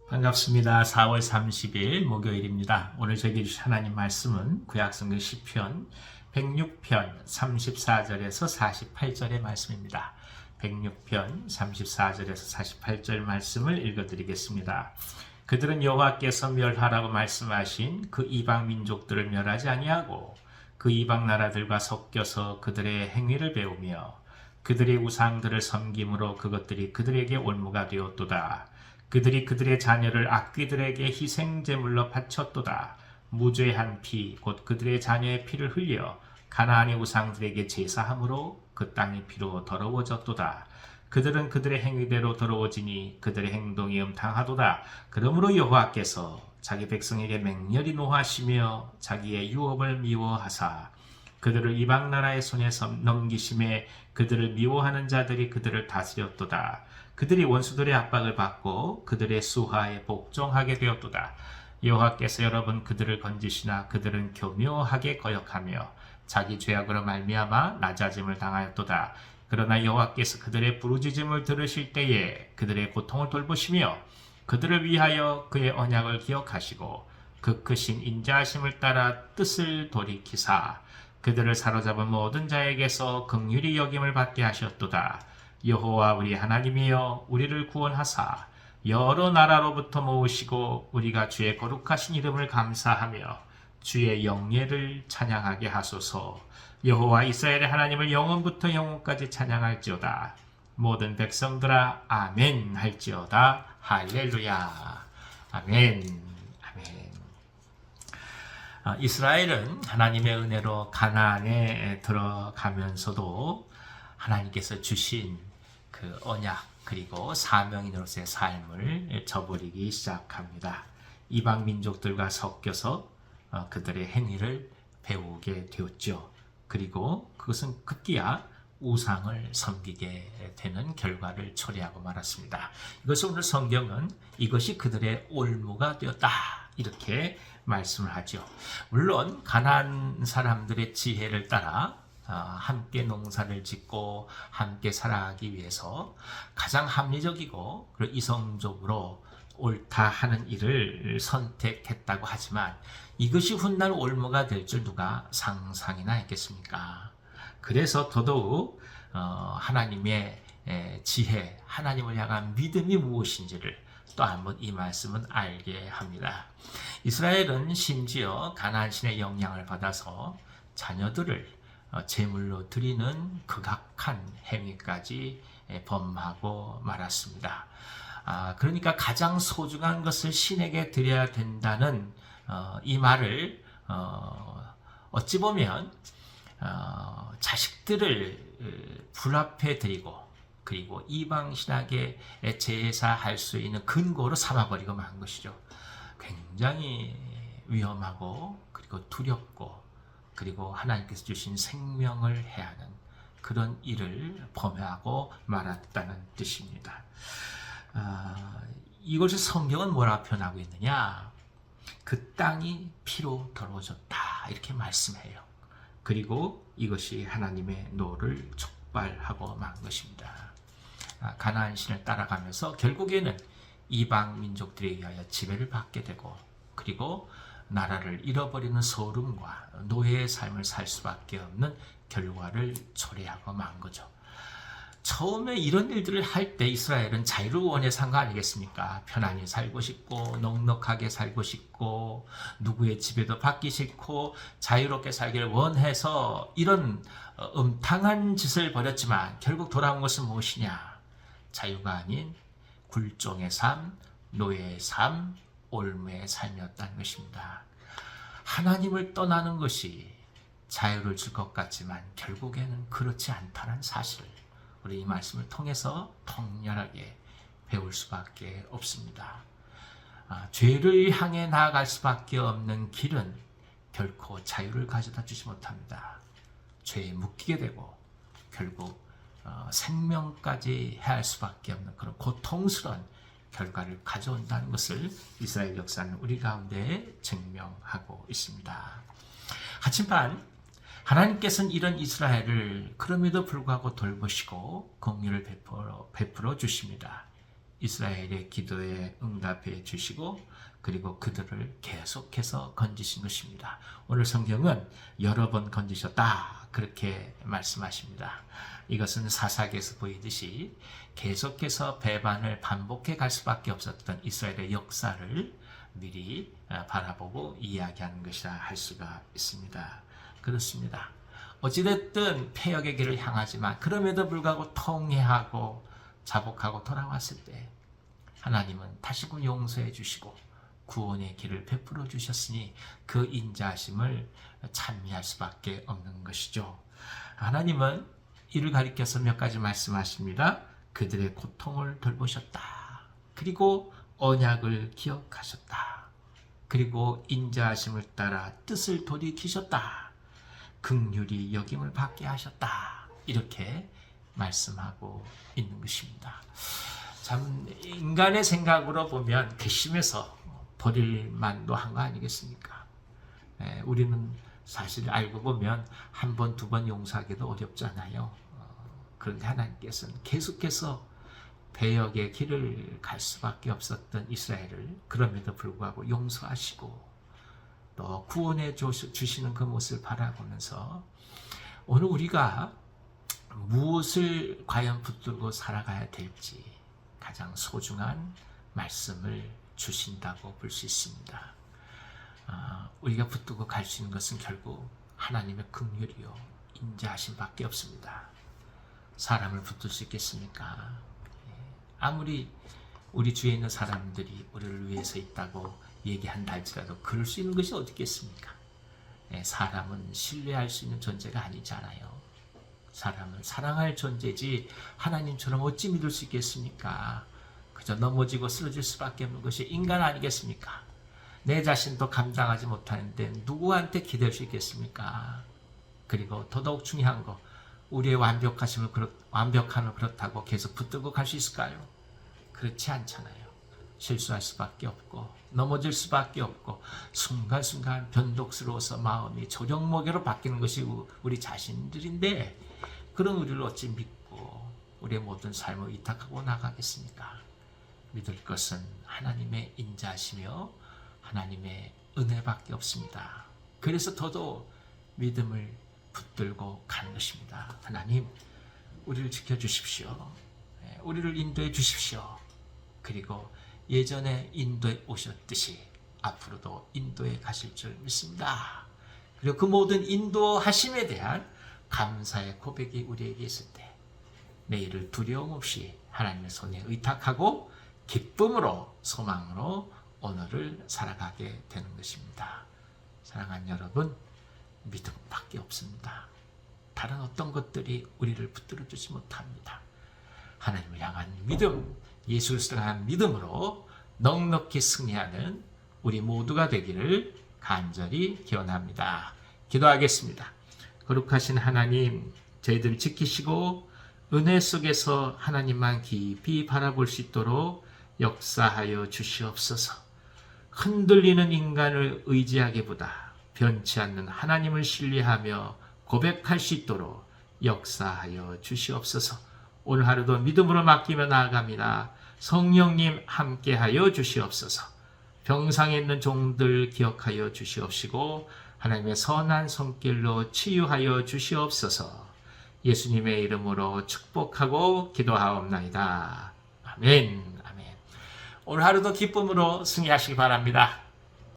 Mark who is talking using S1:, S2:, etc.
S1: 반갑습니다. 4월 30일 목요일입니다. 오늘 저에게 주신 하나님 말씀은 구약성경 시편 106편 34절에서 48절의 말씀입니다. 106편 34절에서 48절 말씀을 읽어드리겠습니다. 그들은 여호와께서 멸하라고 말씀하신 그 이방 민족들을 멸하지 아니하고 그 이방 나라들과 섞여서 그들의 행위를 배우며 그들의 우상들을 섬김으로 그것들이 그들에게 올무가 되었도다. 그들이 그들의 자녀를 악귀들에게 희생제물로 바쳤도다. 무죄한 피, 곧 그들의 자녀의 피를 흘려 가나안의 우상들에게 제사함으로 그 땅의 피로 더러워졌도다. 그들은 그들의 행위대로 더러워지니 그들의 행동이 음탕하도다. 그러므로 여호와께서 자기 백성에게 맹렬히 노하시며 자기의 유업을 미워하사 그들을 이방 나라의 손에 넘기심에 그들을 미워하는 자들이 그들을 다스렸도다. 그들이 원수들의 압박을 받고 그들의 수하에 복종하게 되었도다. 여호와께서 여러 번 그들을 건지시나 그들은 교묘하게 거역하며 자기 죄악으로 말미암아 낮아짐을 당하였도다. 그러나 여호와께서 그들의 부르짖음을 들으실 때에 그들의 고통을 돌보시며 그들을 위하여 그의 언약을 기억하시고 그 크신 인자하심을 따라 뜻을 돌이키사 그들을 사로잡은 모든 자에게서 긍휼히 여김을 받게 하셨도다. 여호와 우리 하나님이여 우리를 구원하사 여러 나라로부터 모으시고 우리가 주의 거룩하신 이름을 감사하며 주의 영예를 찬양하게 하소서. 여호와 이스라엘의 하나님을 영원부터 영원까지 찬양할지어다. 모든 백성들아 아멘 할지어다. 할렐루야. 아멘. 아멘. 이스라엘은 하나님의 은혜로 가나안에 들어가면서도 하나님께서 주신 그 언약 그리고 사명인으로서의 삶을 저버리기 시작합니다. 이방 민족들과 섞여서 그들의 행위를 배우게 되었죠. 그리고 그것은 급기야 우상을 섬기게 되는 결과를 초래하고 말았습니다. 이것을 오늘 성경은 이것이 그들의 올무가 되었다 이렇게 말씀을 하죠. 물론 가나안 사람들의 지혜를 따라 함께 농사를 짓고 함께 살아가기 위해서 가장 합리적이고 이성적으로 옳다 하는 일을 선택했다고 하지만 이것이 훗날 올무가 될 줄 누가 상상이나 했겠습니까? 그래서 더더욱 하나님의 지혜, 하나님을 향한 믿음이 무엇인지를 또 한번 이 말씀은 알게 합니다. 이스라엘은 심지어 가나안 신의 영향을 받아서 자녀들을 제물로 드리는 극악한 행위까지 범하고 말았습니다. 그러니까 가장 소중한 것을 신에게 드려야 된다는 이 말을 어찌 보면 자식들을 불 앞에 드리고 그리고 이방 신학에 제사할 수 있는 근거로 삼아버리고 만 것이죠. 굉장히 위험하고 그리고 두렵고 그리고 하나님께서 주신 생명을 해야 하는 그런 일을 범하고 말았다는 뜻입니다. 이것을 성경은 뭐라 표현하고 있느냐? 그 땅이 피로 더러워졌다 이렇게 말씀해요. 그리고 이것이 하나님의 노를 촉발하고 만 것입니다. 가나안 신을 따라가면서 결국에는 이방 민족들에 의하여 지배를 받게 되고 그리고 나라를 잃어버리는 소름과 노예의 삶을 살 수밖에 없는 결과를 초래하고 만 거죠. 처음에 이런 일들을 할 때 이스라엘은 자유를 원해서 한 거 아니겠습니까? 편안히 살고 싶고 넉넉하게 살고 싶고 누구의 지배도 받기 싫고 자유롭게 살기를 원해서 이런 음탕한 짓을 벌였지만 결국 돌아온 것은 무엇이냐? 자유가 아닌 굴종의 삶, 노예의 삶, 올무의 삶이었다는 것입니다. 하나님을 떠나는 것이 자유를 줄 것 같지만 결국에는 그렇지 않다는 사실을 우리 이 말씀을 통해서 통렬하게 배울 수밖에 없습니다. 죄를 향해 나아갈 수밖에 없는 길은 결코 자유를 가져다 주지 못합니다. 죄에 묶이게 되고 결국 생명까지 해야 할 수밖에 없는 그런 고통스러운 결과를 가져온다는 것을 이스라엘 역사는 우리 가운데 증명하고 있습니다. 하지만 하나님께서는 이런 이스라엘을 그럼에도 불구하고 돌보시고 긍휼을 베풀어 주십니다. 이스라엘의 기도에 응답해 주시고 그리고 그들을 계속해서 건지신 것입니다. 오늘 성경은 여러 번 건지셨다 그렇게 말씀하십니다. 이것은 사사기에서 보이듯이 계속해서 배반을 반복해 갈 수밖에 없었던 이스라엘의 역사를 미리 바라보고 이야기하는 것이라 할 수가 있습니다. 그렇습니다. 어찌됐든 패역의 길을 향하지만 그럼에도 불구하고 통회하고 자복하고 돌아왔을 때 하나님은 다시금 용서해 주시고 구원의 길을 베풀어 주셨으니 그 인자하심을 찬미할 수밖에 없는 것이죠. 하나님은 이를 가리켜서 몇 가지 말씀하십니다. 그들의 고통을 돌보셨다. 그리고 언약을 기억하셨다. 그리고 인자하심을 따라 뜻을 돌이키셨다. 긍휼히 여김을 받게 하셨다. 이렇게 말씀하고 있는 것입니다. 참 인간의 생각으로 보면 괘씸해서 버릴 만도 한 거 아니겠습니까? 우리는 사실 알고 보면 한 번, 두 번 용서하기도 어렵잖아요. 그런데 하나님께서는 계속해서 배역의 길을 갈 수밖에 없었던 이스라엘을 그럼에도 불구하고 용서하시고 또 구원해 주시는 그 모습을 바라보면서 오늘 우리가 무엇을 과연 붙들고 살아가야 될지 가장 소중한 말씀을 주신다고 볼 수 있습니다. 우리가 붙들고 갈 수 있는 것은 결국 하나님의 긍휼이요 인자하심 밖에 없습니다. 사람을 붙들 수 있겠습니까? 아무리 우리 주위에 있는 사람들이 우리를 위해서 있다고 얘기한다 할지라도 그럴 수 있는 것이 어디 있겠습니까? 사람은 신뢰할 수 있는 존재가 아니잖아요. 사람은 사랑할 존재지 하나님처럼 어찌 믿을 수 있겠습니까? 그저 넘어지고 쓰러질 수밖에 없는 것이 인간 아니겠습니까? 내 자신도 감당하지 못하는데 누구한테 기댈 수 있겠습니까? 그리고 더더욱 중요한 거 우리의 완벽함을 그렇다고 계속 붙들고 갈 수 있을까요? 그렇지 않잖아요. 실수할 수밖에 없고 넘어질 수밖에 없고 순간순간 변덕스러워서 마음이 조정모계로 바뀌는 것이 우리 자신들인데 그런 우리를 어찌 믿고 우리의 모든 삶을 위탁하고 나가겠습니까? 믿을 것은 하나님의 인자하시며 하나님의 은혜밖에 없습니다. 그래서 더더욱 믿음을 붙들고 가는 것입니다. 하나님, 우리를 지켜주십시오. 우리를 인도해 주십시오. 그리고 예전에 인도에 오셨듯이 앞으로도 인도에 가실 줄 믿습니다. 그리고 그 모든 인도하심에 대한 감사의 고백이 우리에게 있을 때 내일을 두려움 없이 하나님의 손에 의탁하고 기쁨으로 소망으로 오늘을 살아가게 되는 것입니다. 사랑하는 여러분, 믿음밖에 없습니다. 다른 어떤 것들이 우리를 붙들어 주지 못합니다. 하나님을 향한 믿음, 예수 그리스도를 향한 믿음으로 넉넉히 승리하는 우리 모두가 되기를 간절히 기원합니다. 기도하겠습니다. 거룩하신 하나님, 저희들을 지키시고 은혜 속에서 하나님만 깊이 바라볼 수 있도록 역사하여 주시옵소서. 흔들리는 인간을 의지하기보다 변치 않는 하나님을 신뢰하며 고백할 수 있도록 역사하여 주시옵소서. 오늘 하루도 믿음으로 맡기며 나아갑니다. 성령님 함께하여 주시옵소서. 병상에 있는 종들 기억하여 주시옵시고 하나님의 선한 손길로 치유하여 주시옵소서. 예수님의 이름으로 축복하고 기도하옵나이다. 아멘. 아멘. 오늘 하루도 기쁨으로 승리하시기 바랍니다.